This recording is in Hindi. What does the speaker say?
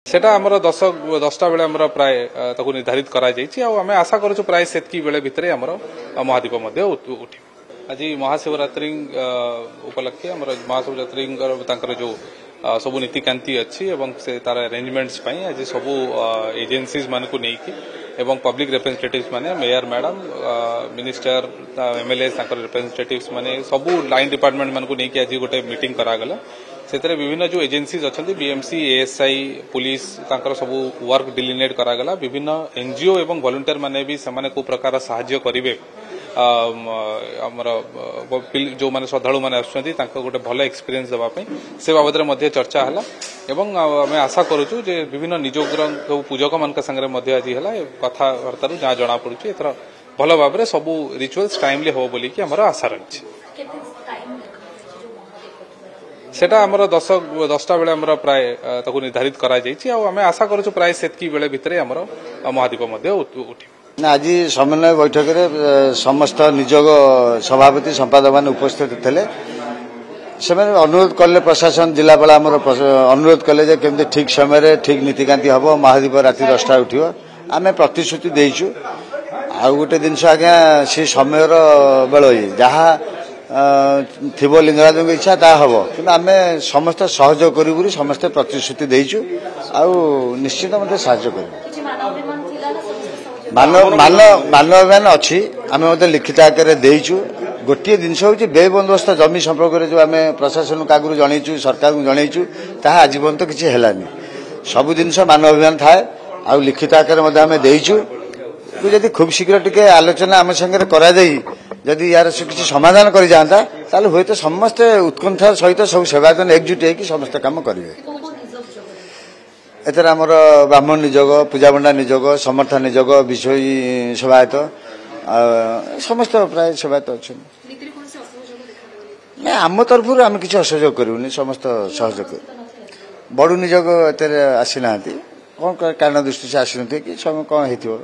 सेटा आमर 10टा बेले आमर प्राय ताकू निर्धारित करा जायछि आ आमे आशा करूछु प्राय सेतकी बेले भितरे आमर महादीप मध्ये उठी आज महाशिवरात्रि उपलक्षे आमर महाशिवरात्रि तांकर जो सब नीतिकांति अच्छी एवं से तार अरेंजमेंट्स पई आज सब एजेंसीज मान को नेकी एवं पब्लिक रिप्रेजेंटेटिव्स माने मेयर मैडम मिनिस्टर एमएलए तांकर रिप्रेजेंटेटिव्स माने सब लाइन डिपार्टमेंट मान को नेकी आज गोटे मीटिंग करा गला सेतरे विभिन्न जो एजेंसीज अच्छी बीएमसी एएसआई पुलिस तांकर सब वर्क डिलिनेट करा गला विभिन्न एनजीओ एवं वॉलंटियर माने भी समान को प्रकार सहाय्य करिवे आमर जो माने श्रद्धालु माने आछुंती तांको गोटे भल एक्सपीरियंस देबा पई से बाबद रे मध्ये चर्चा हला एवं आमे आशा करूछु जे विभिन्न निजोग पूजक मानक संगे मध्ये आज हला कथा वार्ता जा जणा पड़ुछि एतर भल भाबरे सब रिचुअल्स टाइमली हो बोली कि हमर आशा रहिछि सेटा आमर 10टा बेले आमर प्राय ताकू निर्धारित करा जायछि आ आमे आशा करूछु प्राय सेतकी बेले भितरे आमर महादीप मध्ये उठी आज समन्वय बैठक में समस्त निजोग सभापति संपादक मान उपस्थित थे से अनुरोध कले प्रशासन जिलापाल आम अनुरोध कले केमती ठीक समय ठीक नीतिकांति हम महादीप राति 10टा उठो आम प्रतिश्रुति देचु आ गोटे जिनस आज्ञा से समय बेल जहाँ थो लिंगराज इच्छा ता हम कि आम समस्त सहयोग करूँ समस्ते प्रतिश्रुति देचु आ निश्चित मत साहय कर मानव अच्छी आम लिखित आकार देचु गोटे जिनस हूँ बे बंदोबस्त जमी संपर्क में जो आम प्रशासन का जनईचु सरकार को जनईचु ताहा आज पर्यंत किसी है सब जिनस मानव अभियान थाए आ लिखित आकार आम देचु जदि खूब शीघ्र टिके आलोचना आम संगे करा जदि यार किसी समाधान कर जाता ताले हुए तो समस्ते उत्कंठा सहित सब सेवायतन एकजुट होकर समस्त काम करेंगे एथर आमर ब्राह्मण निजोग पूजाबंडा निजोग समर्था निजोग विषयी सेवायत समस्त प्राय सेवायत अच्छा आम तरफ आम किसी असहयोग करूनी समस्त सहयोग बड़ू निजोग एत आसी ना कौन कारण दृष्टि से आसी ना कि समय कौन हो